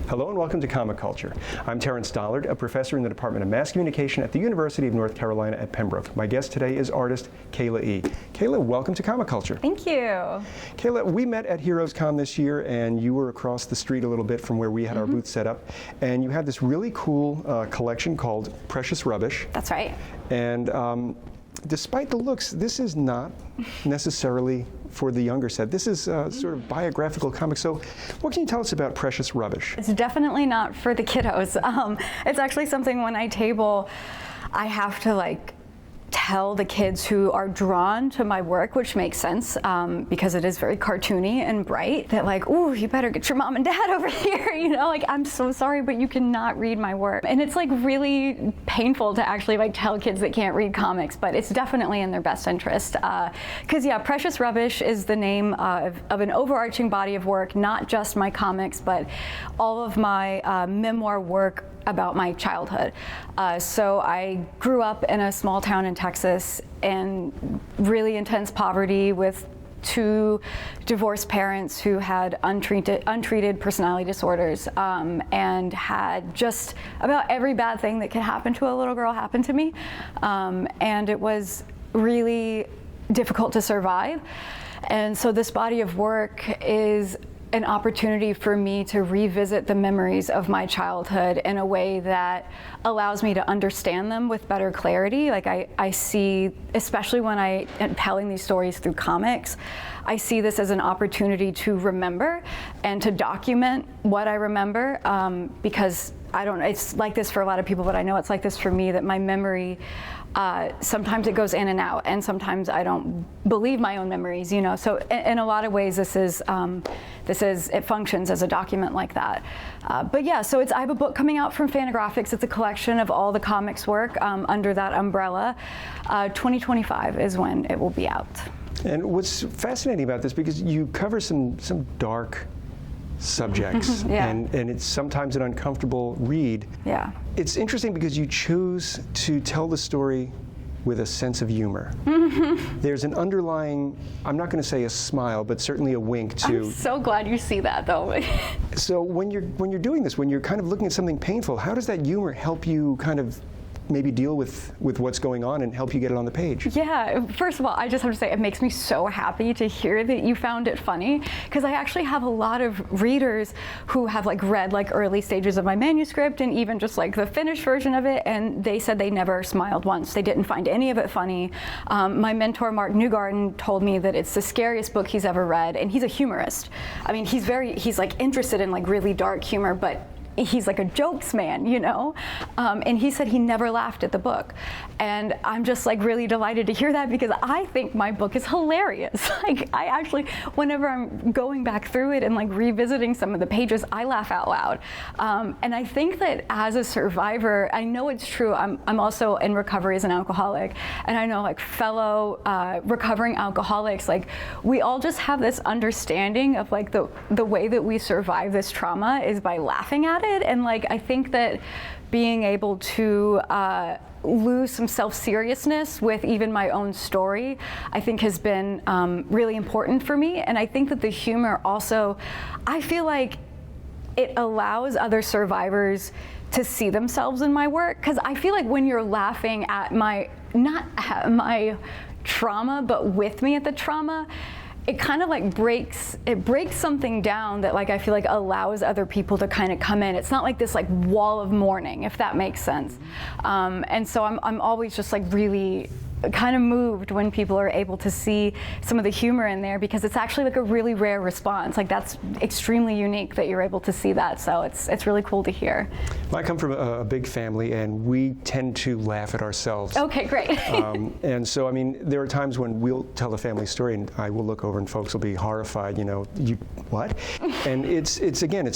Hello and welcome to Comic Culture. I'm Terrence Dollard, a professor in the Department of Mass Communication at the University of North Carolina at Pembroke. My guest today is artist Kayla E. Kayla, welcome to Comic Culture. Thank you. Kayla, we met at HeroesCon this year, and you were across the street a little bit from where we had our booth set up, and you had this really cool collection called Precious Rubbish. That's right. And despite the looks, this is not necessarily for the younger set. This is sort of biographical comics. So what can you tell us about Precious Rubbish? It's definitely not for the kiddos. It's actually something when I table, I have to tell the kids who are drawn to my work, which makes sense because it is very cartoony and bright, that ooh, you better get your mom and dad over here, I'm so sorry, but you cannot read my work. And it's really painful to actually tell kids that can't read comics, but it's definitely in their best interest. Because Precious Rubbish is the name of an overarching body of work, not just my comics, but all of my memoir work about my childhood. So I grew up in a small town in Texas in really intense poverty with two divorced parents who had untreated personality disorders and had just about every bad thing that can happen to a little girl happen to me. And it was really difficult to survive. And so this body of work is an opportunity for me to revisit the memories of my childhood in a way that allows me to understand them with better clarity. I see, especially when I am telling these stories through comics, I see this as an opportunity to remember and to document what I remember because it's like this for a lot of people, but I know it's like this for me, that my memory, sometimes it goes in and out, and sometimes I don't believe my own memories, So in a lot of ways, it functions as a document like that. But yeah, so I have a book coming out from Fantagraphics. It's a collection of all the comics work under that umbrella. 2025 is when it will be out. And what's fascinating about this, because you cover some dark subjects, yeah. and it's sometimes an uncomfortable read. Yeah. It's interesting because you choose to tell the story with a sense of humor. There's an underlying, I'm not going to say a smile, but certainly a wink to. I'm so glad you see that, though. So when you're doing this, when you're kind of looking at something painful, how does that humor help you kind of maybe deal with what's going on and help you get it on the page? Yeah, first of all, I just have to say it makes me so happy to hear that you found it funny, because I actually have a lot of readers who have read early stages of my manuscript and even just the finished version of it, and they said they never smiled once. They didn't find any of it funny. My mentor, Mark Newgarden, told me that it's the scariest book he's ever read, and he's a humorist. I mean, he's interested in really dark humor, but he's a jokes man, and he said he never laughed at the book. And I'm just really delighted to hear that, because I think my book is hilarious. I actually, whenever I'm going back through it and revisiting some of the pages, I laugh out loud. And I think that as a survivor, I know it's true. I'm also in recovery as an alcoholic, and I know fellow recovering alcoholics, we all just have this understanding of the way that we survive this trauma is by laughing at it. And I think that being able to lose some self-seriousness with even my own story, I think has been really important for me. And I think that the humor also, I feel like it allows other survivors to see themselves in my work. Because I feel like when you're laughing at not at my trauma, but with me at the trauma, it kind of breaks something down that I feel allows other people to kind of come in. It's not this wall of mourning, if that makes sense. And so I'm always just really kind of moved when people are able to see some of the humor in there, because it's actually a really rare response. That's extremely unique that you're able to see that. So it's really cool to hear. Well, I come from a big family, and we tend to laugh at ourselves. Okay, great. And so, I mean, there are times when we'll tell a family story, and I will look over, and folks will be horrified. You what? And it's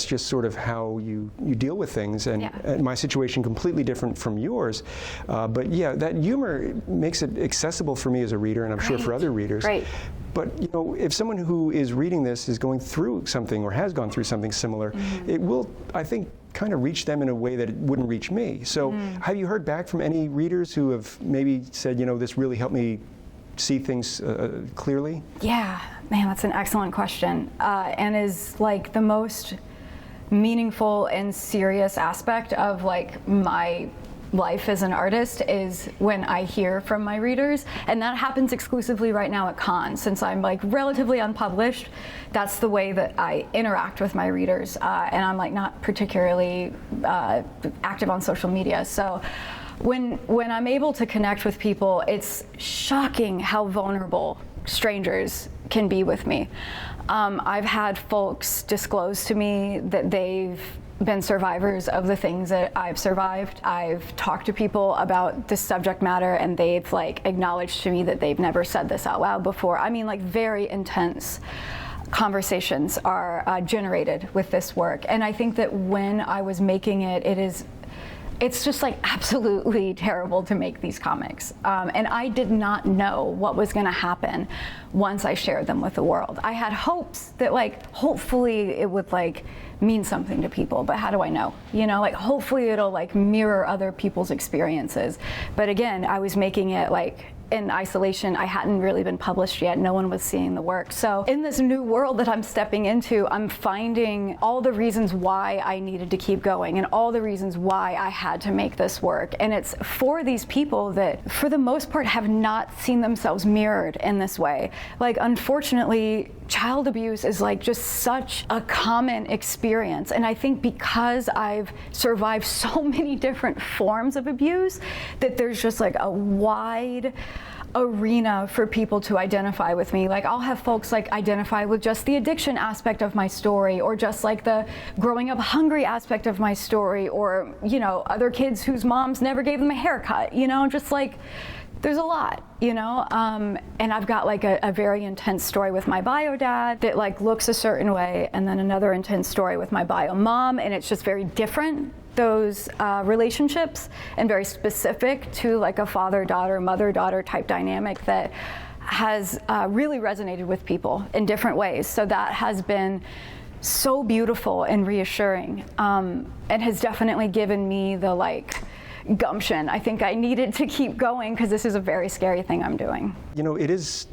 just sort of how you deal with things. And yeah. My situation completely different from yours. But yeah, that humor makes it accessible for me as a reader, and I'm sure for other readers. Right. But if someone who is reading this is going through something or has gone through something similar, it will, I think, kind of reach them in a way that it wouldn't reach me. So have you heard back from any readers who have maybe said, this really helped me see things clearly? Yeah, man, that's an excellent question, and is the most meaningful and serious aspect of like my life as an artist is when I hear from my readers, and that happens exclusively right now at cons. Since I'm like relatively unpublished, that's the way that I interact with my readers, and I'm like not particularly active on social media. So when I'm able to connect with people, it's shocking how vulnerable strangers can be with me. I've had folks disclose to me that they've been survivors of the things that I've survived. I've talked to people about this subject matter, and they've like acknowledged to me that they've never said this out loud before. I mean, like very intense conversations are generated with this work. And I think that when I was making it, it's just like absolutely terrible to make these comics. And I did not know what was gonna happen once I shared them with the world. I had hopes that like, hopefully it would like mean something to people, but how do I know? You know, like hopefully it'll like mirror other people's experiences. But again, I was making it like in isolation. I hadn't really been published yet. No one was seeing the work. So in this new world that I'm stepping into, I'm finding all the reasons why I needed to keep going and all the reasons why I had to make this work. And it's for these people that, for the most part, have not seen themselves mirrored in this way. Like, unfortunately, child abuse is like just such a common experience. And I think because I've survived so many different forms of abuse, that there's just like a wide arena for people to identify with me. Like I'll have folks like identify with just the addiction aspect of my story, or just like the growing up hungry aspect of my story, or, you know, other kids whose moms never gave them a haircut, you know, just like there's a lot, you know, and I've got like a very intense story with my bio dad that like looks a certain way, and then another intense story with my bio mom, and it's just very different, those relationships, and very specific to like a father-daughter, mother-daughter type dynamic that has really resonated with people in different ways. So that has been so beautiful and reassuring, and has definitely given me the like gumption I think I needed to keep going, because this is a very scary thing I'm doing. You know, it is,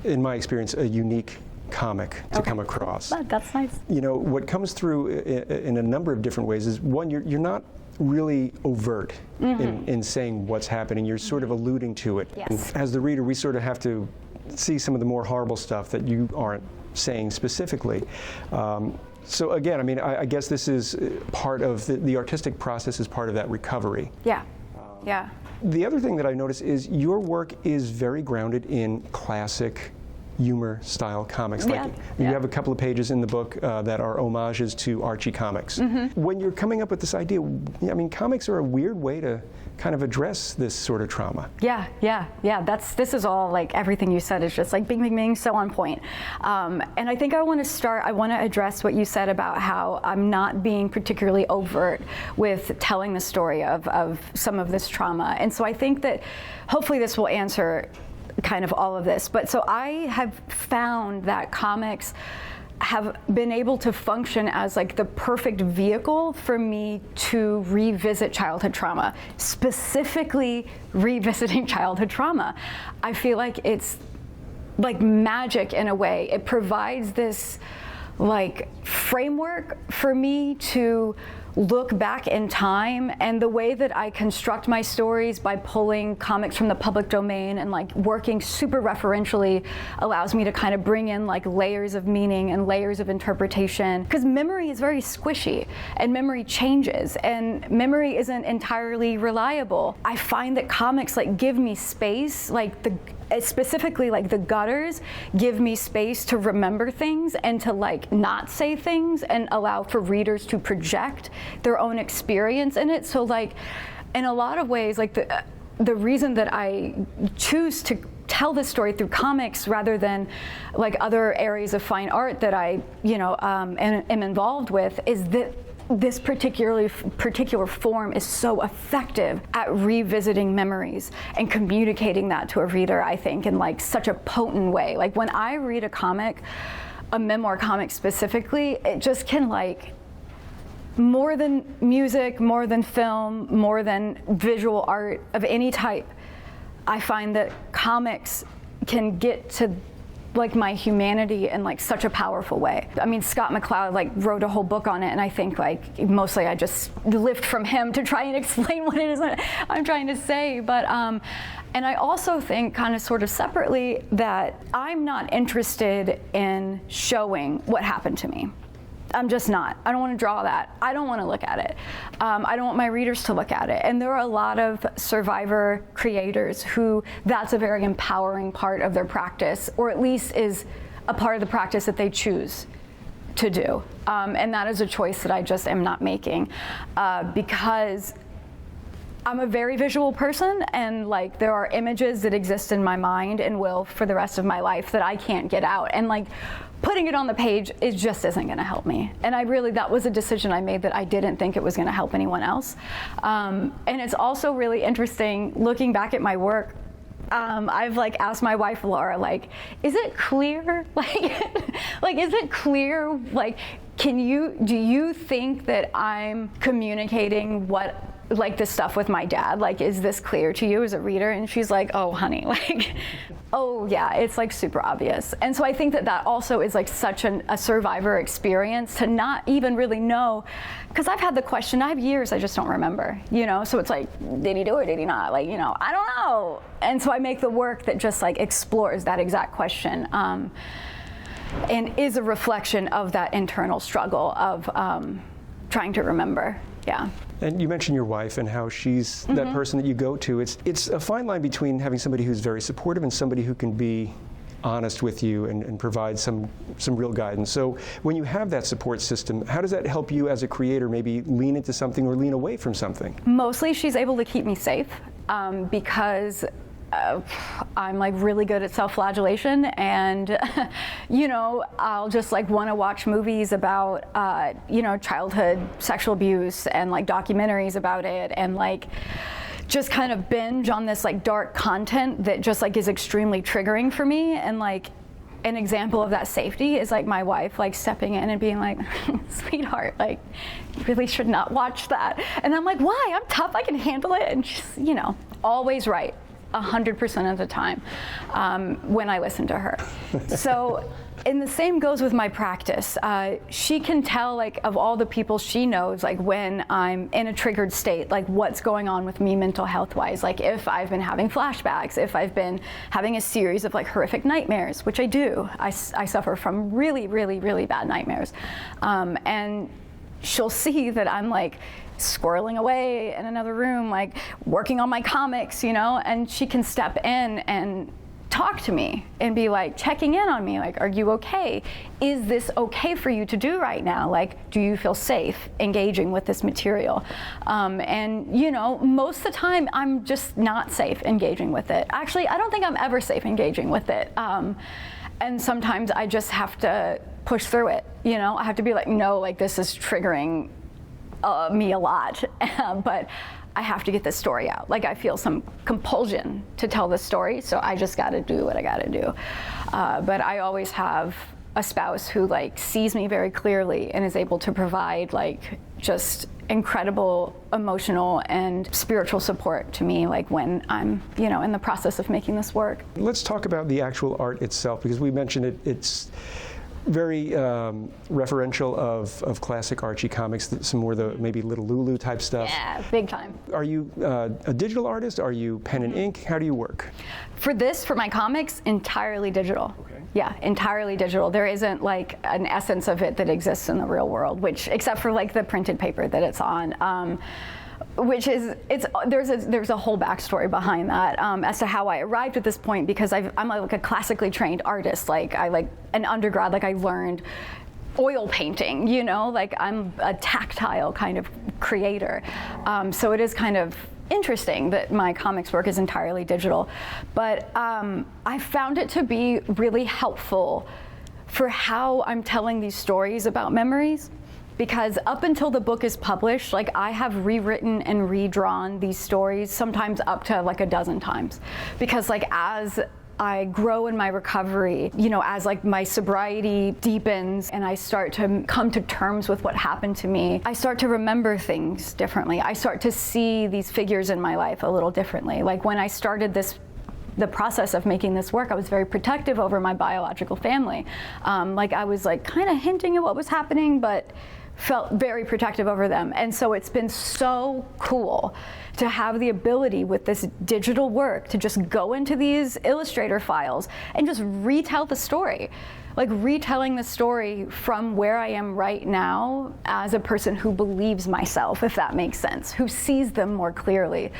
in my experience, a unique comic to come across. That's nice. You know, what comes through in a number of different ways is, one, you're not really overt in saying what's happening. You're sort of alluding to it. Yes. And as the reader, we sort of have to see some of the more horrible stuff that you aren't saying specifically. So again, I mean, I guess this is part of the artistic process, is part of that recovery. Yeah, yeah. The other thing that I notice is your work is very grounded in classic humor style comics. Like you have a couple of pages in the book that are homages to Archie comics. When you're coming up with this idea, I mean, comics are a weird way to kind of address this sort of trauma. Yeah. This is all like everything you said is just like bing, bing, bing, so on point. And I think I want to address what you said about how I'm not being particularly overt with telling the story of some of this trauma. And so I think that hopefully this will answer kind of all of this. But so I have found that comics have been able to function as like the perfect vehicle for me to revisit childhood trauma, specifically revisiting childhood trauma. I feel like it's like magic in a way. It provides this like framework for me to look back in time, and the way that I construct my stories by pulling comics from the public domain and like working super referentially allows me to kind of bring in like layers of meaning and layers of interpretation, because memory is very squishy and memory changes and memory isn't entirely reliable. I find that comics like give me space, like specifically like the gutters give me space to remember things and to like not say things and allow for readers to project their own experience in it. So like in a lot of ways, like the reason that I choose to tell this story through comics rather than like other areas of fine art that I am involved with is that this particular form is so effective at revisiting memories and communicating that to a reader, I think, in like such a potent way. Like when I read a comic, a memoir comic specifically, it just can like, more than music, more than film, more than visual art of any type, I find that comics can get to like my humanity in like such a powerful way. I mean, Scott McCloud like wrote a whole book on it, and I think like mostly I just lift from him to try and explain what it is I'm trying to say. But and I also think kind of sort of separately that I'm not interested in showing what happened to me. I'm just not. I don't want to draw that. I don't want to look at it. I don't want my readers to look at it. And there are a lot of survivor creators who that's a very empowering part of their practice, or at least is a part of the practice that they choose to do. And that is a choice that I just am not making because I'm a very visual person, and like there are images that exist in my mind and will for the rest of my life that I can't get out. And like putting it on the page, it just isn't going to help me. And that was a decision I made that I didn't think it was going to help anyone else. And it's also really interesting looking back at my work. I've like asked my wife Laura, like, is it clear? Like, is it clear? Like, do you think that I'm communicating what, like this stuff with my dad? Like, is this clear to you as a reader? And she's like, oh, honey, like, oh yeah, it's like super obvious. And so I think that also is like such a survivor experience to not even really know, because I've had the question, I have years I just don't remember, you know? So it's like, did he do it, did he not? Like, you know, I don't know. And so I make the work that just like explores that exact question and is a reflection of that internal struggle of trying to remember, yeah. And you mentioned your wife and how she's that person that you go to. It's a fine line between having somebody who's very supportive and somebody who can be honest with you and provide some real guidance. So when you have that support system, how does that help you as a creator maybe lean into something or lean away from something? Mostly she's able to keep me safe because I'm like really good at self-flagellation, and you know, I'll just like want to watch movies about you know, childhood sexual abuse and like documentaries about it, and like just kind of binge on this like dark content that just like is extremely triggering for me. And like an example of that safety is like my wife like stepping in and being like, sweetheart, like you really should not watch that. And I'm like, why? I'm tough, I can handle it. And she's, you know, always right 100% of the time when I listen to her. So, and the same goes with my practice. She can tell, like, of all the people she knows, like when I'm in a triggered state, like what's going on with me mental health wise, like if I've been having flashbacks, if I've been having a series of like horrific nightmares, which I do. I suffer from really, really, really bad nightmares. And she'll see that I'm like squirreling away in another room, like working on my comics, you know, and she can step in and talk to me and be like checking in on me, like, are you okay? Is this okay for you to do right now? Like, do you feel safe engaging with this material? And you know, most of the time I'm just not safe engaging with it. Actually, I don't think I'm ever safe engaging with it. And sometimes I just have to push through it, you know? I have to be like, no, like this is triggering me a lot, but I have to get this story out. Like I feel some compulsion to tell this story, so I just gotta do what I gotta do. But I always have a spouse who like sees me very clearly and is able to provide like just incredible emotional and spiritual support to me, like when I'm, you know, in the process of making this work. Let's talk about the actual art itself, because we mentioned it's very referential of classic Archie comics, some more the maybe Little Lulu type stuff. Yeah, big time. Are you a digital artist? Are you pen and ink? How do you work? For my comics, entirely digital. Okay. Yeah, entirely digital. There isn't like an essence of it that exists in the real world, which, except for like the printed paper that it's on. Which is, there's a whole backstory behind that as to how I arrived at this point, because I'm like a classically trained artist. Like I like an undergrad, like I learned oil painting, you know, like I'm a tactile kind of creator. So it is kind of interesting that my comics work is entirely digital. But I found it to be really helpful for how I'm telling these stories about memories. Because up until the book is published, like I have rewritten and redrawn these stories sometimes up to like a dozen times. Because like as I grow in my recovery, you know, as like my sobriety deepens and I start to come to terms with what happened to me, I start to remember things differently. I start to see these figures in my life a little differently. Like when I started this the process of making this work, I was very protective over my biological family. Like I was like kind of hinting at what was happening, but felt very protective over them. And so it's been so cool to have the ability with this digital work to just go into these Illustrator files and just retell the story. Like retelling the story from where I am right now as a person who believes myself, if that makes sense, who sees them more clearly.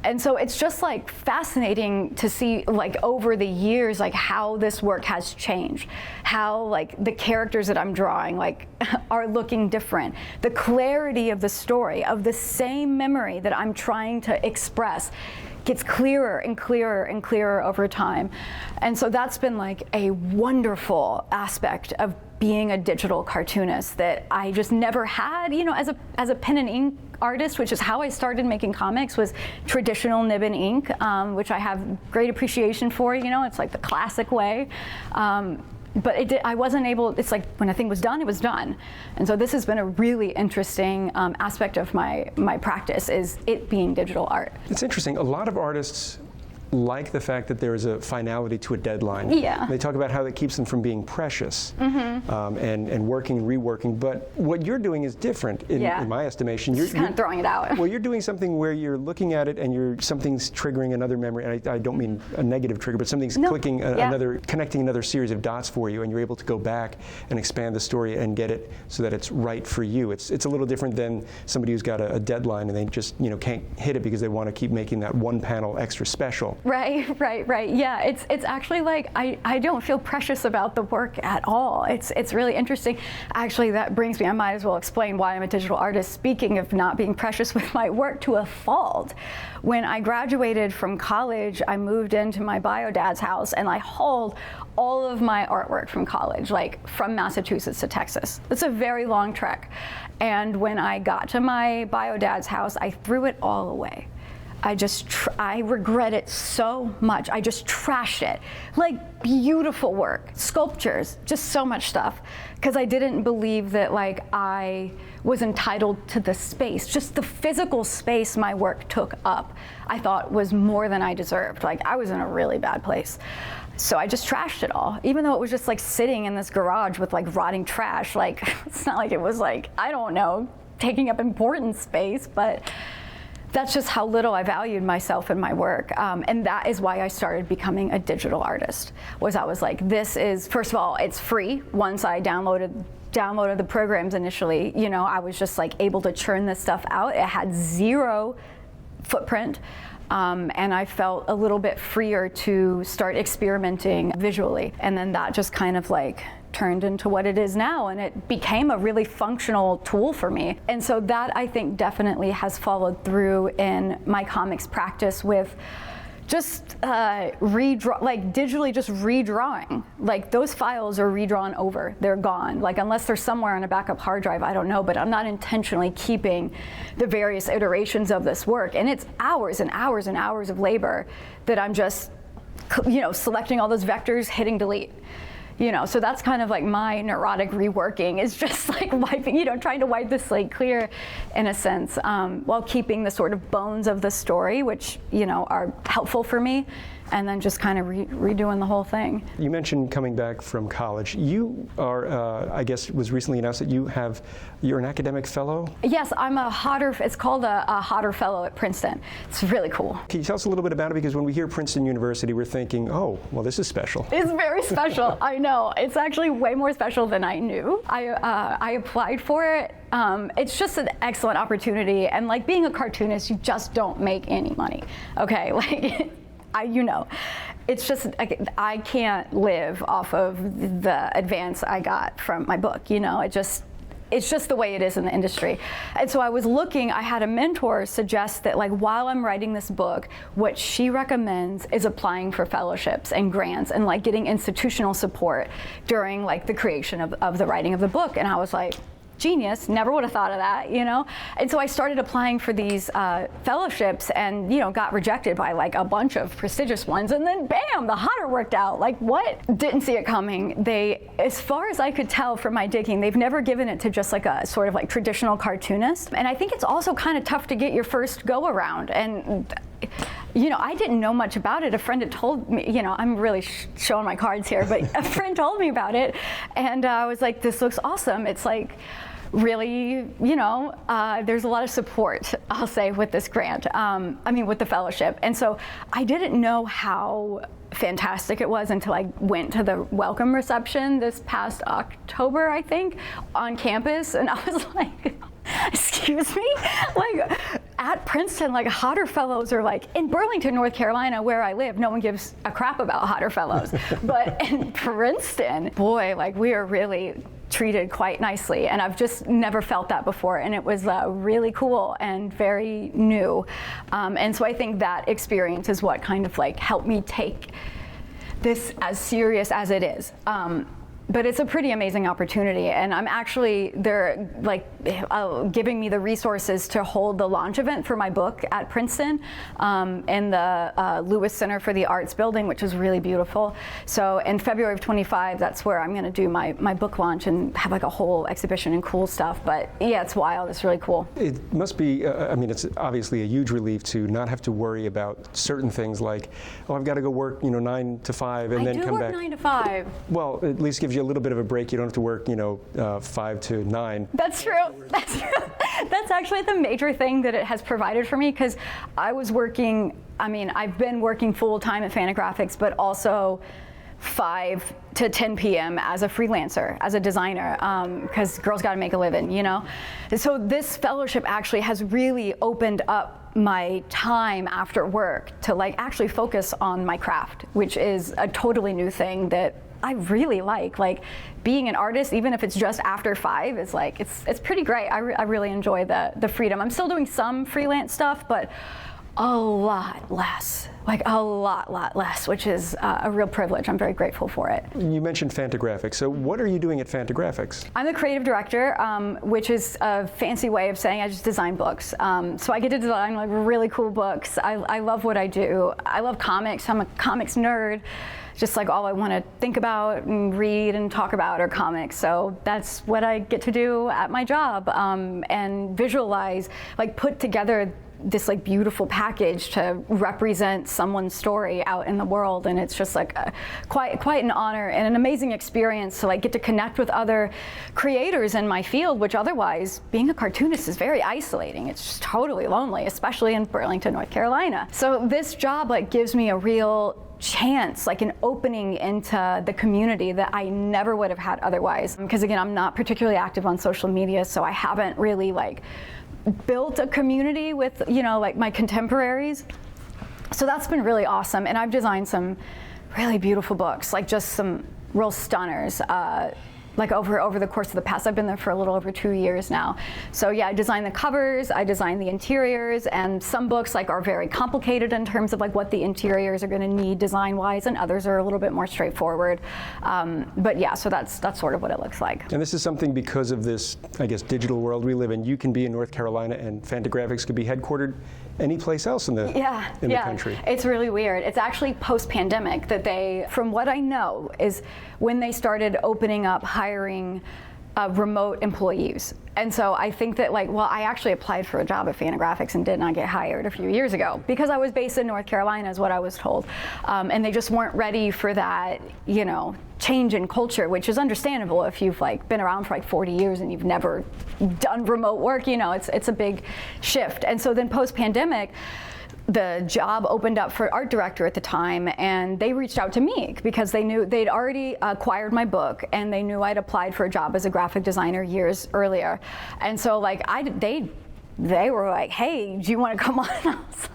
And so it's just like fascinating to see like over the years, like how this work has changed, how like the characters that I'm drawing like are looking different, the clarity of the story, of the same memory that I'm trying to express gets clearer and clearer and clearer over time. And so that's been like a wonderful aspect of being a digital cartoonist that I just never had, you know, as a pen and ink artist, which is how I started making comics, was traditional nib and ink, which I have great appreciation for, you know, it's like the classic way. But I wasn't able, it's like when a thing was done, it was done. And so this has been a really interesting aspect of my practice, is it being digital art. It's interesting. A lot of artists like the fact that there is a finality to a deadline. Yeah. They talk about how that keeps them from being precious and working and reworking. But what you're doing is different in my estimation. You're just kind of throwing it out. Well, you're doing something where you're looking at it and something's triggering another memory. And I don't mean a negative trigger, but something's clicking connecting another series of dots for you, and you're able to go back and expand the story and get it so that it's right for you. It's a little different than somebody who's got a deadline and they just can't hit it because they want to keep making that one panel extra special. Right. Yeah, it's actually like I don't feel precious about the work at all. It's really interesting. Actually, that brings me, I might as well explain why I'm a digital artist. Speaking of not being precious with my work, to a fault. When I graduated from college, I moved into my bio dad's house and I hauled all of my artwork from college, like from Massachusetts to Texas. It's a very long trek. And when I got to my bio dad's house, I threw it all away. I regret it so much. I just trashed it. Like beautiful work, sculptures, just so much stuff. Because I didn't believe that like I was entitled to the space, just the physical space my work took up, I thought was more than I deserved. Like I was in a really bad place. So I just trashed it all, even though it was just like sitting in this garage with like rotting trash. Like it's not like it was like, I don't know, taking up important space, but that's just how little I valued myself and my work. And that is why I started becoming a digital artist, I was like, this is, first of all, it's free. Once I downloaded the programs initially, I was just like able to churn this stuff out. It had zero footprint. And I felt a little bit freer to start experimenting visually. And then that just kind of like turned into what it is now, and it became a really functional tool for me. And so that I think definitely has followed through in my comics practice with just digitally just redrawing. Like those files are redrawn over, they're gone. Like unless they're somewhere on a backup hard drive, I don't know, but I'm not intentionally keeping the various iterations of this work. And it's hours and hours and hours of labor that I'm just, selecting all those vectors, hitting delete. So that's kind of like my neurotic reworking, is just like wiping, trying to wipe the slate clear in a sense, while keeping the sort of bones of the story, which, are helpful for me, and then just kind of redoing the whole thing. You mentioned coming back from college. You are, I guess, was recently announced that you're an academic fellow? Yes, I'm it's called a Hodder Fellow at Princeton. It's really cool. Can you tell us a little bit about it? Because when we hear Princeton University, we're thinking, oh, well, this is special. It's very special. I know. It's actually way more special than I knew. I applied for it. It's just an excellent opportunity. And like being a cartoonist, you just don't make any money. Okay, like, it's just, I can't live off of the advance I got from my book, it's just the way it is in the industry. And so I had a mentor suggest that like while I'm writing this book, what she recommends is applying for fellowships and grants and like getting institutional support during like the creation of the writing of the book. And I was like, genius, never would have thought of that, And so I started applying for these fellowships and, got rejected by like a bunch of prestigious ones. And then bam, the Hodder worked out. Like what? Didn't see it coming. They, as far as I could tell from my digging, they've never given it to just like a sort of like traditional cartoonist. And I think it's also kind of tough to get your first go around. And I didn't know much about it. A friend had told me, I'm really showing my cards here, but a friend told me about it, and I was like, this looks awesome. It's like really, there's a lot of support, I'll say, with this grant, with the fellowship. And so I didn't know how fantastic it was until I went to the welcome reception this past October, I think, on campus, and I was like, excuse me? Like, at Princeton, like, Hodder Fellows are like, in Burlington, North Carolina, where I live, no one gives a crap about Hodder Fellows. But in Princeton, boy, like, we are really treated quite nicely, and I've just never felt that before, and it was really cool and very new. And so I think that experience is what kind of like helped me take this as serious as it is. But it's a pretty amazing opportunity, and I'm actually, they're like giving me the resources to hold the launch event for my book at Princeton in the Lewis Center for the Arts building, which is really beautiful. So in February of 25, that's where I'm going to do my book launch and have like a whole exhibition and cool stuff. But yeah, it's wild. It's really cool. It must be, it's obviously a huge relief to not have to worry about certain things like, oh, I've got to go work, 9 to 5 and then come back. I do work 9 to 5. Well, at least gives you a little bit of a break. You don't have to work, 5 to 9. That's true. That's true. That's actually the major thing that it has provided for me, because I was working, I've been working full time at Fantagraphics, but also 5 to 10 p.m. as a freelancer, as a designer, because girls got to make a living, So this fellowship actually has really opened up my time after work to like actually focus on my craft, which is a totally new thing that I really like. Like, being an artist, even if it's just after 5, it's like, it's pretty great. I really enjoy the freedom. I'm still doing some freelance stuff, but a lot less, which is a real privilege. I'm very grateful for it. You mentioned Fantagraphics. So what are you doing at Fantagraphics? I'm the creative director, which is a fancy way of saying I just design books. So I get to design like really cool books. I love what I do. I love comics. I'm a comics nerd. Just like all I want to think about and read and talk about are comics. So that's what I get to do at my job, and visualize, like put together this like beautiful package to represent someone's story out in the world. And it's just like quite an honor and an amazing experience to like get to connect with other creators in my field, which otherwise being a cartoonist is very isolating. It's just totally lonely, especially in Burlington, North Carolina. So this job like gives me a real chance, like an opening into the community that I never would have had otherwise. Because again, I'm not particularly active on social media, so I haven't really like built a community with, like my contemporaries. So that's been really awesome. And I've designed some really beautiful books, like just some real stunners. Like over the course of the past, I've been there for a little over 2 years now. So yeah, I design the covers, I design the interiors, and some books like are very complicated in terms of like what the interiors are going to need design-wise, and others are a little bit more straightforward. But yeah, so that's sort of what it looks like. And this is something because of this, I guess, digital world we live in. You can be in North Carolina, and Fantagraphics could be headquartered any place else in the country. It's really weird. It's actually post-pandemic that they, from what I know, is when they started opening up hiring remote employees. And so I think that I actually applied for a job at Fantagraphics and did not get hired a few years ago because I was based in North Carolina is what I was told. And they just weren't ready for that, change in culture, which is understandable if you've been around for 40 years and you've never done remote work, it's a big shift. And so then post-pandemic, the job opened up for art director at the time, and they reached out to me because they knew they'd already acquired my book, and they knew I'd applied for a job as a graphic designer years earlier. And so they were like, hey, do you want to come on? I was like,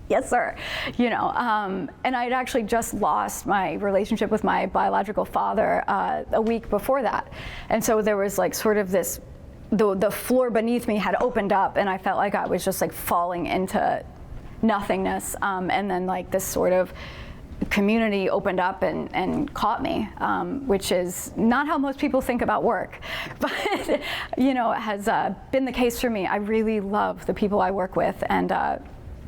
yes, sir. And I'd actually just lost my relationship with my biological father a week before that. And so there was sort of this, the floor beneath me had opened up, and I felt like I was just falling into nothingness, and then this sort of community opened up and caught me, which is not how most people think about work, but it has been the case for me. I really love the people I work with, and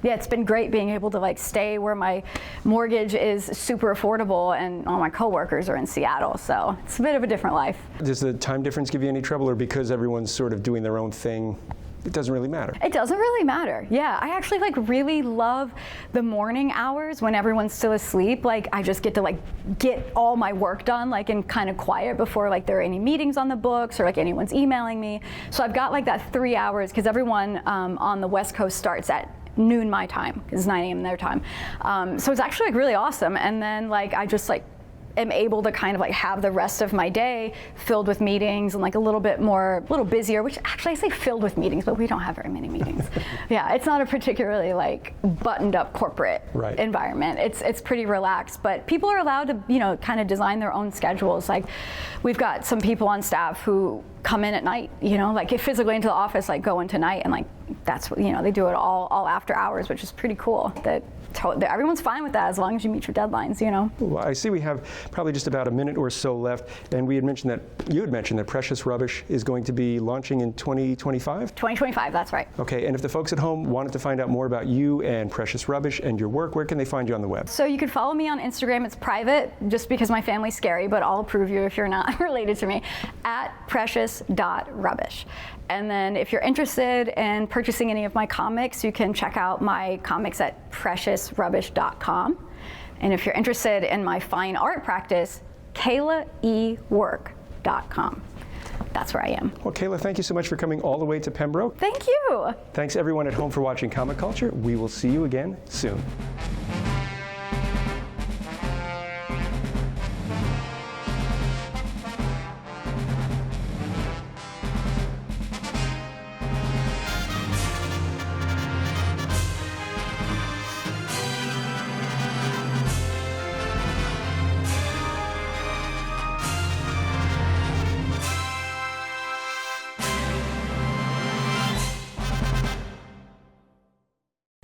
it's been great being able to stay where my mortgage is super affordable and all my coworkers are in Seattle, so it's a bit of a different life. Does the time difference give you any trouble, or because everyone's sort of doing their own thing, it doesn't really matter. It doesn't really matter. Yeah, I actually like really love the morning hours when everyone's still asleep. Like I just get to like get all my work done like in kind of quiet before like there are any meetings on the books or like anyone's emailing me. So I've got like that 3 hours because everyone on the West Coast starts at noon my time, because it's 9 a.m. their time. So it's actually like really awesome. And then like I just like am able to kind of like have the rest of my day filled with meetings and like a little busier, which actually I say filled with meetings, but we don't have very many meetings. Yeah, it's not a particularly like buttoned up corporate environment. It's pretty relaxed, but people are allowed to, you know, kind of design their own schedules. Like we've got some people on staff who come in at night, you know, like get physically into the office, like go into night, and like that's what, you know, they do it all after hours, which is pretty cool. That everyone's fine with that as long as you meet your deadlines, you know. Well, I see we have probably just about a minute or so left, and you had mentioned that Precious Rubbish is going to be launching in 2025? 2025, that's right. Okay, and if the folks at home wanted to find out more about you and Precious Rubbish and your work, where can they find you on the web? So you could follow me on Instagram. It's private, just because my family's scary, but I'll approve you if you're not related to me, at precious.rubbish. And then if you're interested in purchasing any of my comics, you can check out my comics at preciousrubbish.com. And if you're interested in my fine art practice, KaylaEwork.com. That's where I am. Well, Kayla, thank you so much for coming all the way to Pembroke. Thank you. Thanks everyone at home for watching Comic Culture. We will see you again soon.